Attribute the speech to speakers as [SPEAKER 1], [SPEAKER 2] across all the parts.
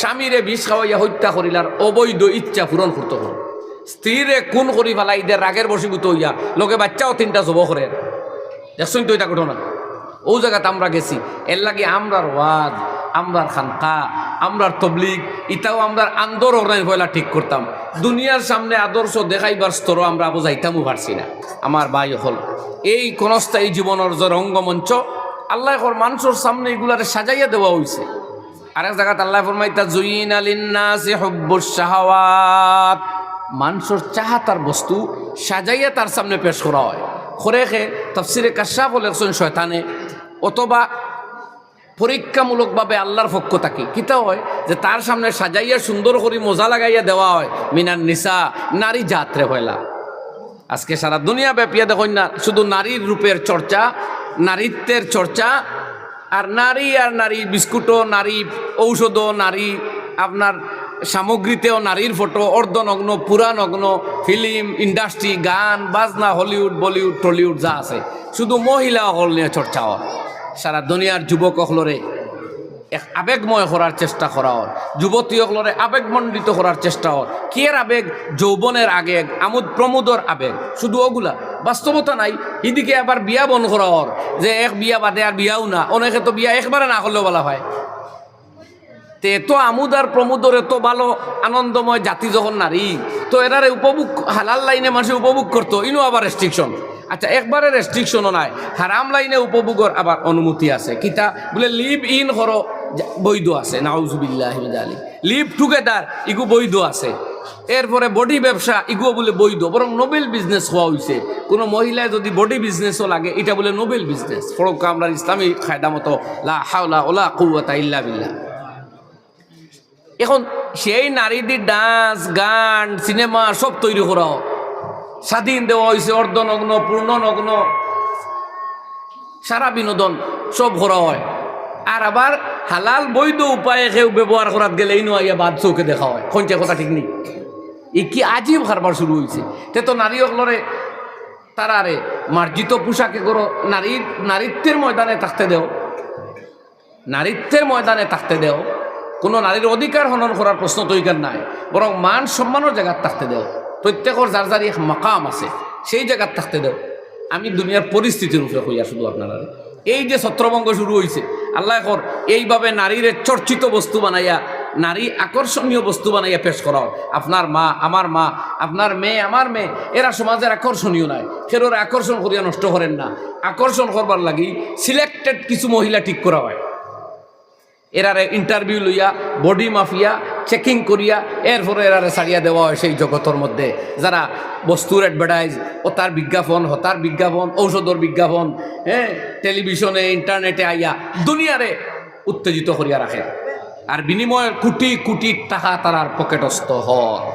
[SPEAKER 1] স্বামীরে বিষ খাওয়াইয়া হত্যা করিলার অবৈধ ইচ্ছা পূরণ করতে হল, স্ত্রীরে খুন করি ফেলা ঈদের রাগের বশীভূত হইয়া লোকে বাচ্চাও 3টা জব করেন। দেখছেন তো এটা ঘটনা, ও জায়গাতে আমরা গেছি। এর লাগে আমরার ওয়াজ, আমরার খানকা, আমরার তবলিগ ইটাও আমরার আন্দোলন পয়লা ঠিক করতাম। দুনিয়ার সামনে আদর্শ দেখাইবার স্তরও আমরা বুঝাইতামও পারছি না। আমার ভাই হল এই ক্ষণস্থায়ী জীবনের যে রঙ্গমঞ্চ আল্লাহ মানুষের সামনে এগুলারে সাজাইয়া দেওয়া হয়েছে। আরেক জায়গাতে আল্লাহ ফরমাইতা যুইনা লিন্নাসি হুব্বুশ শাহাওয়াত, মানুষের চাহাতার বস্তু সাজাইয়া তার সামনে পেশ করা হয়। খরেখে তাফসিরে কাশাফ লেখছেন শয়তানে, অথবা পরীক্ষামূলকভাবে আল্লাহর পক্ষ থাকে কিতা হয় যে তার সামনে সাজাইয়া সুন্দর করে মজা লাগাইয়া দেওয়া হয় মিনান নিসা, নারী জাতরে হইলা। আজকে সারা দুনিয়া ব্যাপিয়া দেখুন না, শুধু নারীর রূপের চর্চা, নারীত্বের চর্চা, আর নারী বিস্কুটও, নারী ঔষধও, নারী আপনার সামগ্রীতেও নারীর ফটো, অর্ধনগ্ন পুরানগ্ন, ফিল্ম ইন্ডাস্ট্রি, গান বাজনা, হলিউড বলিউড টলিউড যা আছে শুধু মহিলা হল নিয়ে চর্চা হয়। সারা দুনিয়ার যুবক হলরে এক আবেগময় করার চেষ্টা করা হয়, যুবতী হলরে আবেগমণ্ডিত করার চেষ্টা হয়। কি এর আবেগ? যৌবনের আবেগ, আমোদ প্রমোদর আবেগ, শুধু ওগুলা। বাস্তবতা নাই। এদিকে আবার বিয়া বন করা হর, যে এক বিয়া বাদে আর বিয়াও না, অনেকে তো বিয়া একবারে না করলেও বলা হয়। তে এত আমোদ আর প্রমোদর এত ভালো আনন্দময় জাতি যখন নারী, তো এরারে উপভোগ হালাল লাইনে মানুষ উপভোগ করতো, ইনো আবার রেস্ট্রিকশন। আচ্ছা, একবারে রেস্ট্রিকশনও নাই, হারাম লাইনে উপভোগের আবার অনুমতি আছে। কিতা বলে লিভ ইন করো বৈধ আছে, নাউজুবিল্লাহি মিন যালিক। লিভ টুগেদার ইগু বৈধ আছে। এরপরে বডি ব্যবসা ইগুও বলে বৈধ, বরং নোবেল বিজনেস হওয়া হয়েছে। কোনো মহিলায় যদি বডি বিজনেসও লাগে এটা বলে নোবেল বিজনেস। ফরক আমরা ইসলামী কায়দা মতো লা হাওলা ওয়ালা কুওয়াতা ইল্লা বিল্লাহ। এখন সেই নারীদের ডান্স, গান, সিনেমা সব তৈরি করা হোক, স্বাধীন দেওয়া হয়েছে। অর্ধনগ্ন, পূর্ণনগ্ন, সারা বিনোদন সব করা হয়। আর আবার হালাল বৈধ উপায়ে কেউ ব্যবহার করার গেলে এই নয় বাদ চৌকে দেখা হয়। কোনটা কথা ঠিক নেই। এ কি আজীব কারবার শুরু হয়েছে। তে তো নারী হলরে তারারে মার্জিত পোশাকে করো, নারীত্বের ময়দানে থাকতে দেও, নারীত্বের ময়দানে থাকতে দেও। কোনো নারীর অধিকার হনন করার প্রশ্ন তো এখানে নাই, বরং মান সম্মানের জায়গায় থাকতে দেও। প্রত্যেকের যার যার এক মাকাম আছে, সেই জায়গায় থাকতে দেও। আমি দুনিয়ার পরিস্থিতির উপরে হইয়া শুধু আপনারা এই যে ছত্রভঙ্গ শুরু হয়েছে, আল্লাহ কর এইভাবে নারীর চর্চিত বস্তু বানাইয়া, নারী আকর্ষণীয় বস্তু বানাইয়া পেশ করা। আপনার মা, আমার মা, আপনার মেয়ে, আমার মেয়ে, এরা সমাজের আকর্ষণীয় নয়। ফের আকর্ষণ করিয়া নষ্ট করেন না। আকর্ষণ করবার লাগি সিলেক্টেড কিছু মহিলা ঠিক করা হয়। এরারে ইন্টারভিউ লইয়া, বডি মাফিয়া চেকিং করিয়া এরপরে এরারে ছাড়িয়া দেওয়া হয় সেই জগতের মধ্যে, যারা বস্তুর অ্যাডভার্টাইজ, ও তার বিজ্ঞাপন, হতার বিজ্ঞাপন, ঔষধর বিজ্ঞাপন, হ্যাঁ, টেলিভিশনে ইন্টারনেটে আইয়া দুনিয়ারে উত্তেজিত করিয়া রাখে। আর বিনিময়ে কোটি কোটি টাকা তারার পকেটস্থ হয়।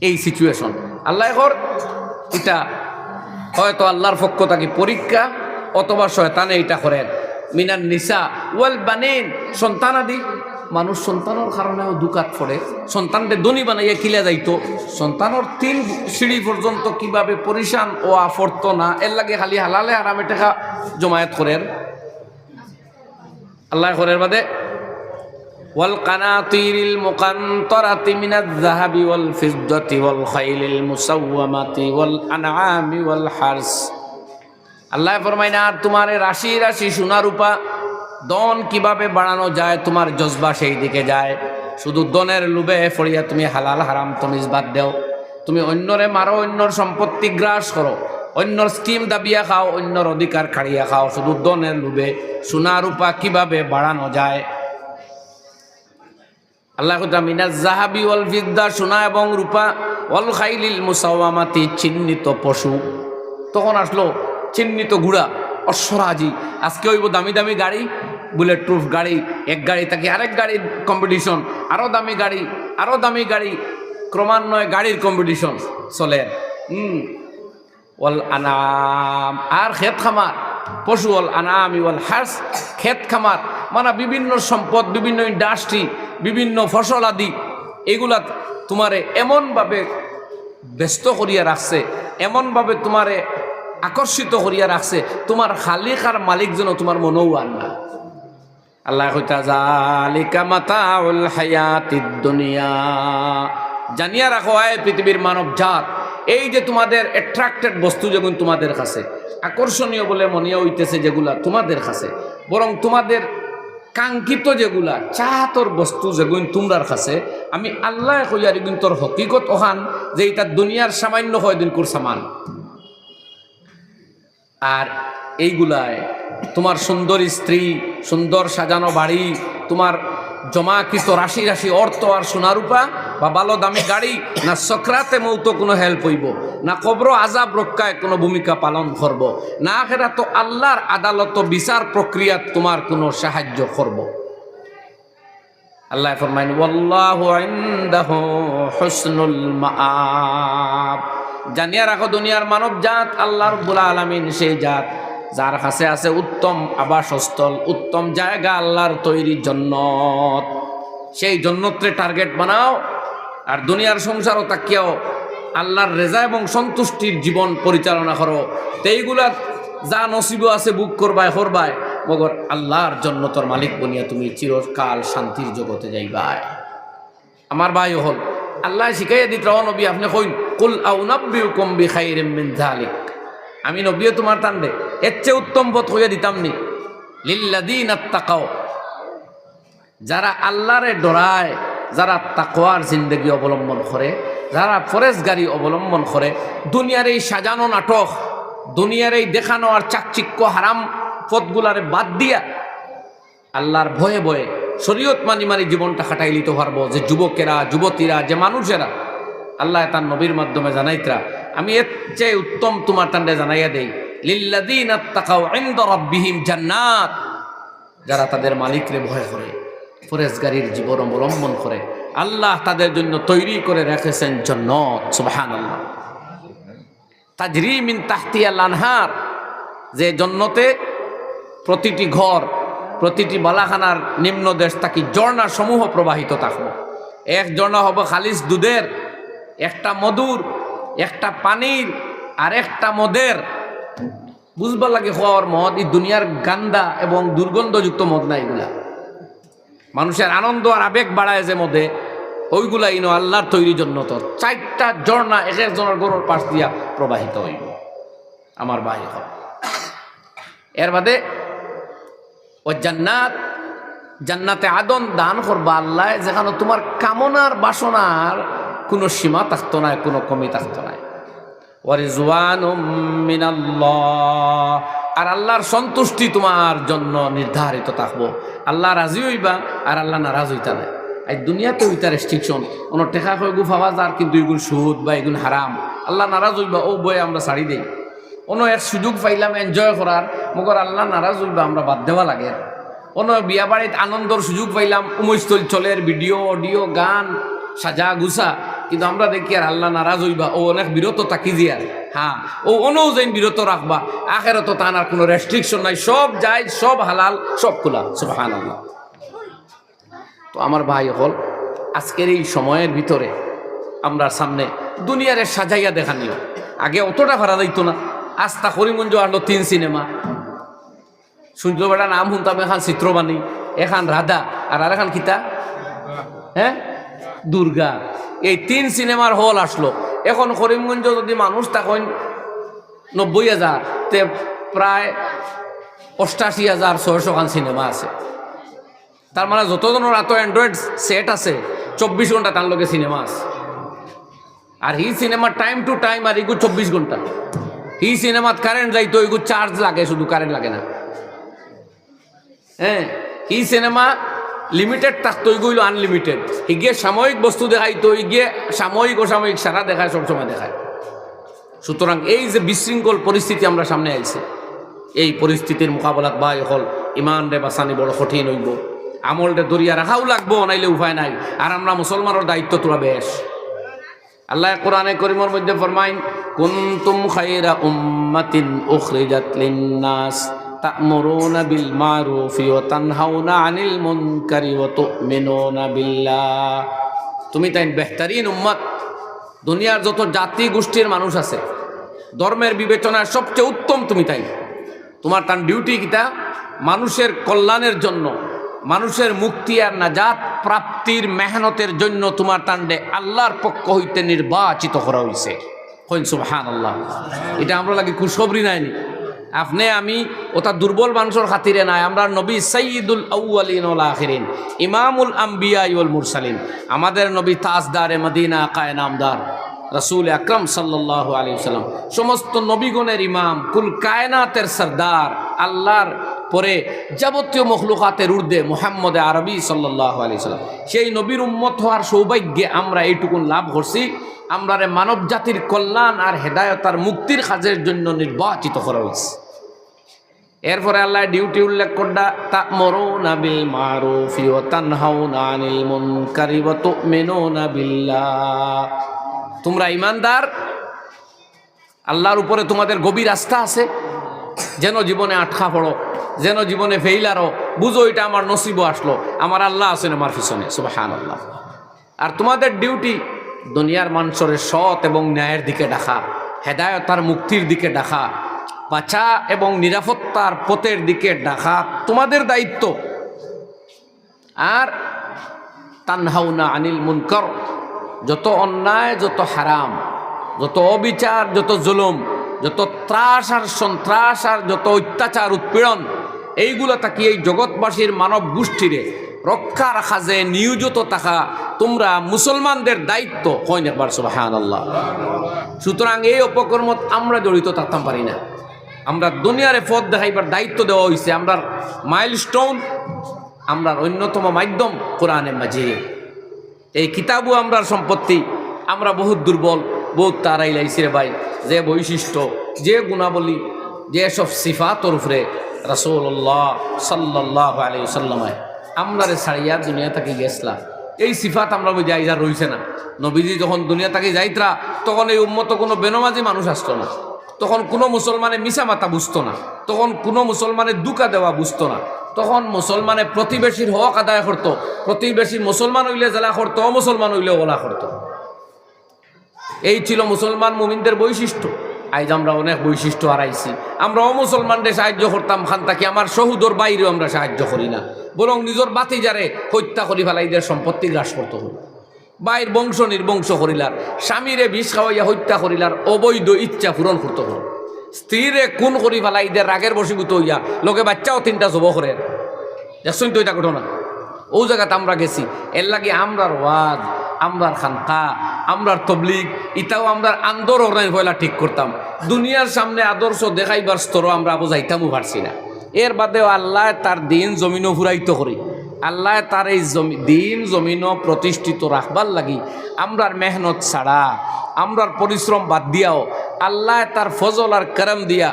[SPEAKER 1] এই সিচুয়েশন আল্লাহ কর, এটা হয়তো আল্লাহর পক্ষ থেকে পরীক্ষা, অথবা শয়তানে এটা করেন। মিনান নিসা ওয়াল বানিন, সন্তানাদি। মানুষ সন্তানের কারণেও দুকাত পড়ে। সন্তানকে ধনী বানাইয়া কিলা যাইতো, সন্তানের 3 সিঁড়ি পর্যন্ত কিভাবে পরিশান ও আফরত না, এর লাগে খালি হালালে হারামে টাকা জমায়েত করেন। আল্লাহ করের বাদে ওয়াল কানাতিরিল মুকান্তরাতি মিনাজ যাহাবি ওয়াল ফিদ্দাতি ওয়াল খাইলিল মুসাওয়ামাতি ওয়াল আনআমি ওয়াল হারস। আল্লাহ ফরমায় না, আর তোমার রাশি রাশি সোনা রূপা দন কিভাবে বাড়ানো যায়, তোমার জজবা সেই দিকে যায়। শুধু দনের লোভে ফড়িয়া তুমি হালাল হারাম তমিজ বাদ দেও, তুমি অন্যরে মারো, অন্যর সম্পত্তি গ্রাস করো, অন্যর স্কিম দাবিয়া খাও, অন্যর অধিকার খাড়িয়া খাও, শুধু দনের লোভে সোনা রূপা কিভাবে বাড়ানো যায়। আল্লাহ মিনাজ যাহাবি ওয়াল ফিদ্দা, সোনা এবং রূপা, ওয়াল খাইলিল মুসাওয়ামাতি, চিহ্নিত পশু। তখন আসলো চিহ্নিত ঘোড়া, অশ্বরাজি। আজকে হইব দামি দামি গাড়ি, বুলেট প্রুফ গাড়ি, এক গাড়ি থাকি আরেক গাড়ির কম্পিটিশন, আরও দামি গাড়ি, আরও দামি গাড়ি, ক্রমান্বয়ে গাড়ির কম্পিটিশন চলে। ওয়াল আনাম, আর ক্ষেত খামার, পশু। ওয়াল আনামি ওয়াল হার্স, ক্ষেত খামার মানে বিভিন্ন সম্পদ, বিভিন্ন ইন্ডাস্ট্রি, বিভিন্ন ফসল আদি, এগুলা তোমারে এমনভাবে ব্যস্ত করিয়া রাখছে, এমনভাবে তোমারে আকর্ষিত করিয়া রাখছে, তোমার খালিক আর মালিক যেন তোমার মনেও আর না। আল্লাহ কইতা যালিকা মাতাউল হায়াতিদ দুনিয়া, জানিয়া রাখো আয় পৃথিবীর মানব জাত, এই যে তোমাদের অ্যাট্রাক্টেড বস্তু যেগুলো তোমাদের কাছে আকর্ষণীয় বলে মনে হইতেছে যেগুলা তোমাদের কাছে, বরং তোমাদের কাঙ্ক্ষিত যেগুলা চাহাতর বস্তু যেগুলো তোমরার কাছে, আমি আল্লাহ কইয়ার এগুলো তোর হকিকত ওখান যে এটা দুনিয়ার সামান্য হয় দিনকুর সামান। আর এইগুলায় তোমার সুন্দর স্ত্রী, সুন্দর সাজানো বাড়ি, তোমার জমাকৃত রাশি রাশি অর্থ আর সোনারূপা বা ভালো দামি গাড়ি, না সকরাতে মৌত কোনো হেল্প হইব, না কবর আজাব রক্ষায় কোনো ভূমিকা পালন করব, না আখেরা তো আল্লাহর আদালত বিচার প্রক্রিয়া তোমার কোনো সাহায্য করব। আল্লাহ ফরমাইন ওয়াল্লাহু ইনদাহু হুসনুল মাআব, জানিয়া রাখো দুনিয়ার মানব জাত আল্লাহ রাব্বুল আলামিন সেই জাত যার কাছে আছে উত্তম আবাসস্থল, উত্তম জায়গা, আল্লাহর তৈরি জান্নাত। সেই জান্নাতরে টার্গেট বানাও আর দুনিয়ার সংসারও তাকিয়াও আল্লাহর রেজা এবং সন্তুষ্টির জীবন পরিচালনা করো। তো এইগুলা যা নসিব আছে বুক করবায় করবায়, মগর আল্লাহর জান্নাতের মালিক বনিয়া তুমি চিরকাল শান্তির জগতে যাইবাই। আমার ভাই হল আল্লাহ শিখাইয়া দিত নবী আপনি কইন কুল আউনাব্বিউকুম বিখাইরিম মিন যালিক, আমি নবীও তোমার টানবে এর চেয়ে উত্তম পথ হইয়া দিতাম নি। লিল্লাযীনা তাকাও, যারা আল্লাহরে ডরায়, যারা তাকওয়ার জিন্দেগি অবলম্বন করে, যারা ফরেজগারি অবলম্বন করে, দুনিয়ার এই সাজানো নাটক, দুনিয়ার এই দেখানো আর চাকচিক্য হারাম পথগুলারে বাদ দিয়া আল্লাহর ভয়ে ভয়ে শরীয়ত মানি মানি জীবনটা কাটাই লিতে পারবো। যে যুবকেরা, যুবতীরা, যে মানুষেরা আল্লাহ তার নবীর মাধ্যমে জানাইতরা, আমি এর চেয়ে উত্তম তোমার তান্ডে জানাইয়া দেই। লিল্লাযীনা তাকাউ ইনদা রাব্বিহিম জান্নাত, যারা তাদের মালিকরে ভয় করে, ফরেজগারির জীবন অবলম্বন করে, আল্লাহ তাদের জন্য তৈরি করে রেখেছেন জান্নাত। সুবহানাল্লাহ। তাজরি মিন তাহতিহাল আনহার, যে জান্নাতে প্রতিটি ঘর, প্রতিটি বালাখানার নিম্ন দেশ থাকি ঝর্ণা সমূহ প্রবাহিত থাকবো। এক ঝর্ণা হবে খালিস দুধের, একটা মধুর, একটা পানির, আর একটা মদের। বুঝবার লাগে হওয়ার মদ এই দুনিয়ার গান্দা এবং দুর্গন্ধযুক্ত মদ না, এগুলা মানুষের আনন্দ আর আবেগ বাড়ায় যে মদে, ওইগুলা ইনো আল্লাহর তৈরির জন্য তো চারটা ঝর্ণা এক একজনের গরুর পাশ দিয়া প্রবাহিত হইব। আমার ভাই হল এর বাদে ও জান্নাত, জান্নাতে আদন দান করবা আল্লাহ, যেখানে তোমার কামনার বাসনার কোনো সীমা থাকতো না, কোনো কমি থাকতো না। ওয়ারিজওয়ানুম মিনাল্লাহ, আর আল্লাহর সন্তুষ্টি তোমার জন্য নির্ধারিত থাকবো। আল্লাহ রাজি হইবা আর আল্লাহ নারাজ হইতা না। এই দুনিয়াতে হইতা রেস্ট্রিকশন, কোনো টেকা কয় গু পাওয়া যার কিন্তু এগুলো সুদ বা এগুলো হারাম, আল্লাহ নারাজ হইবা ও বয়ে আমরা ছাড়ি দেই। কোনো এক সুযোগ পাইলাম এনজয় করার, মগর আল্লাহ নারাজ হইবা আমরা বাদ দেওয়া লাগে। কোনো বিয়া বাড়িতে আনন্দর সুযোগ পাইলাম, উমৈস্তল চলের ভিডিও অডিও গান সাজা গুছা, কিন্তু আমরা দেখি আর আল্লাহ নারাজ হইবা ও অনেক বিরত থাকি যে আর হ্যাঁ ও অনও যেন বিরত রাখবা। আখেরত তার আর কোনো রেস্ট্রিকশন নাই, সব যায়, সব হালাল, সব খোলা। সুবহানাল্লাহ। তো আমার ভাই হল আজকের এই সময়ের ভিতরে আমরা সামনে দুনিয়ারে সাজাইয়া দেখানিও। আগে অতটা ভাড়া দিত না, আস্তা করিমগঞ্জ আসলো 3 সিনেমা, সূর্য বেড়া নাম শুনতাম, এখান চিত্রবাণী, এখান রাধা, আর এখান কিতা হ্যাঁ দুর্গা। এই 3 সিনেমার হল আসলো। এখন করিমগঞ্জ যদি মানুষ তখন 90,000 তে প্রায় 88,600 খান সিনেমা আছে। তার মানে যতজনের এত অ্যান্ড্রয়েড সেট আছে 24 ঘন্টা তার লগে সিনেমা আছে। আর হি সিনেমার টাইম টু টাইম, আর এগুলো 24 ঘন্টা। হি সিনেমাত কারেন্ট যাইতো, এগুলো চার্জ লাগে, শুধু কারেন্ট লাগে না। হ্যাঁ, হি সিনেমা লিমিটেড থাকতো, এগুলো আনলিমিটেড। গিয়ে সাময়িক বস্তু দেখাইতো, গিয়ে সাময়িক অসাময়িক সারা দেখায়, সবসময় দেখায়। সুতরাং এই যে বিশৃঙ্খল পরিস্থিতি আমরা সামনে আইছে, এই পরিস্থিতির মোকাবেলাত ভাই হল ইমান রে বাঁচানি বড় কঠিন হইব। আমলটা দরিয়া রাখাও লাগবো, নাইলে উপায় নাই। আর আমরা মুসলমানের দায়িত্ব তোলা বেশ। আল্লাহ কোরআনে করিমের মধ্যে ফরমাইন কুনতুম খায়রা উম্মাতিন উখরিজাত লিন-নাস তা'মুরুনা বিল মা'রুফি ওয়া তানহাউনা আনিল মুনকারি ওয়া তু'মিনুনা বিল্লাহ। তুমি তাই বেহতরিন উম্মত। দুনিয়ার যত জাতি গোষ্ঠীর মানুষ আছে, ধর্মের বিবেচনায় সবচেয়ে উত্তম তুমি তাই। তোমার তার ডিউটি কিটা? মানুষের কল্যাণের জন্য, মানুষের মুক্তি আর নাজাত প্রাপ্তির মেহনতের জন্য তোমার তান্ডে আল্লাহর পক্ষ হইতে নির্বাচিত করা হয়েছে। কইন সুবহানাল্লাহ। এটা আমরা লাগে খুশখবরি নাইনি, আপনি আমি ওটা দুর্বল মানুষের খাতিরে নাই। আমরা নবী সাইয়্যিদুল আউয়ালিন ওয়াল আখিরিন, ইমামুল আম্বিয়া ওয়াল মুরসালিন, আমাদের নবী তাজদারে মদিনা কায়ে নামদার রাসূল আকরাম সাল্লাল্লাহু আলাইহি ওয়াসাল্লাম, সমস্ত নবীগণের ইমাম, কুল কায়নাতের সরদার, আল্লাহর পরে যাবতীয় মখলুকাতের ঊর্ধ্বে মুহাম্মদ আরবি সাল্লাল্লাহু আলাইহি ওয়াসাল্লাম, সেই নবীর উম্মত হওয়ার সৌভাগ্যে আমরা এইটুকুন লাভ করছি। আমরারে মানব জাতির কল্যাণ আর হেদায়ত আর মুক্তির কাজের জন্য নির্বাচিত করা হয়েছে। এরপরে আল্লাহ ডিউটি উল্লেখ করডা, তা'মুরুনা বিল মারুফি ওয়া তানহাউনা আনিল মুনকারি ওয়া তু'মিনুনা বিল্লাহ। তোমরা ঈমানদার, আল্লাহর উপরে তোমাদের গভীর আস্থা আছে, যেন জীবনে আটকা পড়ো, যেন জীবনে ফেইলারও, বুঝো এটা আমার নসিব আসলো, আমার আল্লাহ আছেন আমার পিছনে, সুবহানাল্লাহ। আর তোমাদের ডিউটি দুনিয়ার মানুষের সৎ এবং ন্যায়ের দিকে ডাকা, হেদায়ত আর মুক্তির দিকে ডাকা, বাঁচা এবং নিরাপত্তার পথের দিকে ডাকা তোমাদের দায়িত্ব। আর তানহাউনা আনিল মুনকার, যত অন্যায়, যত হারাম, যত অবিচার, যত জুলুম, যত ত্রাস আর সন্ত্রাস আর যত অত্যাচার উৎপীড়ন, এইগুলো তাকে এই জগৎবাসীর মানব গোষ্ঠীরে রক্ষার কাজে নিয়োজিত থাকা তোমরা মুসলমানদের দায়িত্ব। কইন একবার সুবহানাল্লাহ। সুতরাং এই উপকর্মত আমরা জড়িত থাকতাম পারি না। আমরা দুনিয়ারে পথ দেখাইবার দায়িত্ব দেওয়া হয়েছে। আমরা মাইলস্টোন, আমরা অন্যতম মাধ্যম কোরআনে মাজিদ, এই কিতাবও আমরা সম্পত্তি। আমরা বহুত দুর্বল, বহুত তারাই লাইছি রে ভাই, যে বৈশিষ্ট্য, যে গুণাবলী, যে সব সিফাতর উপরে রাসূলুল্লাহ সাল্লাল্লাহু আলাইহি ওয়াসাল্লাম আমরারে ছাড়িয়া দুনিয়া থেকে গেছলা, এই সিফাত আমরা বুঝে আইজা রইছে না। নবীজি যখন দুনিয়া থেকে যাইতরা তখন এই উম্মত কোনো বেনমাজি মানুষ আসতো না, তখন কোনো মুসলমানে মিছা মাতা বুঝতো না, তখন কোনো মুসলমানের দুকা দেওয়া বুঝতো না, তখন মুসলমানে প্রতিবেশীর হক আদায় করতো, প্রতিবেশী মুসলমান হইলে জ্বালা করতো, অমুসলমান হইলে ওলা করতো। এই ছিল মুসলমান মুমিনদের বৈশিষ্ট্য। আজ আমরা অনেক বৈশিষ্ট্য হারাইছি। আমরা অমুসলমানদের সাহায্য করতাম খান থাকি, আমার সহুদর বাইরেও আমরা সাহায্য করি না, বরং নিজের বাতিজারে হত্যা করি ফেলাইদের সম্পত্তি গ্রাস করতে হল, বাইর বংশ নির্বংশ করিলার, স্বামীরে বিষ খাওয়াইয়া হত্যা করিলার, অবৈধ ইচ্ছা পূরণ করতে হল, স্ত্রীরে খুন করি ফেলাইদের রাগের বশীভূত হইয়া লোকে বাচ্চাও 3টা জব করে। দেখছেন তো এটা ঘটনা, ও জায়গাতে আমরা গেছি। এর লাগে আমরার ওয়াজ, আমরার খানকা, আমরার তবলিগ, ইটাও আমরার আন্দোলনের পয়লা ঠিক করতাম। দুনিয়ার সামনে আদর্শ দেখাইবার স্তরও আমরা বোঝাইতামও পারছি না। এর বাদেও আল্লাহ তার দিন জমিনও ফুরাইত করি, আল্লাহ তার এই দিন জমিনও প্রতিষ্ঠিত রাখবার লাগি আমরার মেহনত ছাড়া, আমরার পরিশ্রম বাদ দিয়াও আল্লাহ তার ফজল আর করম দিয়া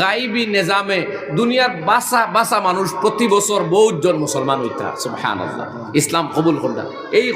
[SPEAKER 1] গাইবি নিজামে দুনিয়ার বাসা বাসা মানুষ প্রতি বছর বহুজন মুসলমান হইতা। সুবহানাল্লাহ, ইসলাম কবুল করলা। এই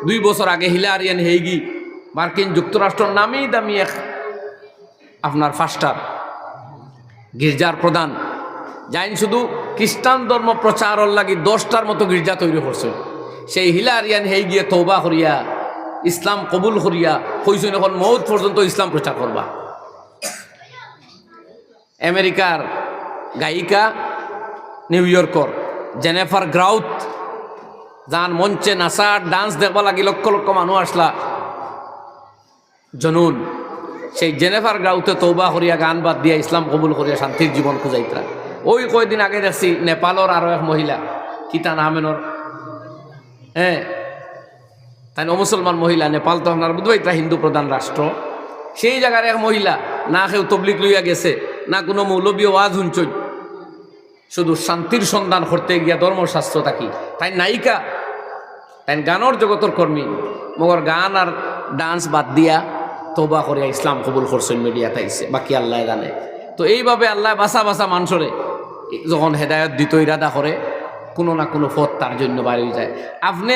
[SPEAKER 1] 2 বছর আগে হিলারিয়ান হেইগি মার্কিন যুক্তরাষ্ট্র নামি দামি এক আপনার ফাস্টার গির্জার প্রধান যাইন শুধু খ্রিস্টান ধর্ম প্রচারের লাগি 10টার মতো গির্জা তৈরি করছে। সেই হিলারিয়ান হেই গিয়ে তওবা করিয়া ইসলাম কবুল করিয়া কইছেন এখন মৌত পর্যন্ত ইসলাম প্রচার করবা। আমেরিকার গায়িকা নিউ ইয়র্কর জেনিফার গ্রাউথ যান মঞ্চে নাচার ডান্স দেখবা লাগি লক্ষ লক্ষ মানুষ আসলা জনুন, সেই জেনিফার গ্রাউথে তওবা করিয়া গান বাদ দিয়া ইসলাম কবুল করিয়া শান্তির জীবন খুঁজাইতরা। ওই কয়দিন আগে দেখছি নেপালের আরো এক মহিলা কিতা নামেনর, হ্যাঁ তাই মুসলমান মহিলা, নেপাল তো আপনার বুধবাইতরা হিন্দু প্রধান রাষ্ট্র, সেই জায়গার এক মহিলা না কেউ তবলিক লইয়া গেছে, না কোনো মৌলবী ওয়াজ শুনছই, শুধু শান্তির সন্ধান করতে গিয়া ধর্মশাস্ত্র থাকি তাই নায়িকা, তাই গানের জগতের কর্মী, মগর গান আর ডান্স বাদ দিয়া তওবা করিয়া ইসলাম কবুল করছেন, মিডিয়া তাইছে, বাকি আল্লাহ জানে। তো এইভাবে আল্লাহ বাসা বাসা মানুষরে যখন হেদায়ত দিত ইরাদা করে কোনো না কোনো পথ তার জন্য বাড়ি যায়। আপনি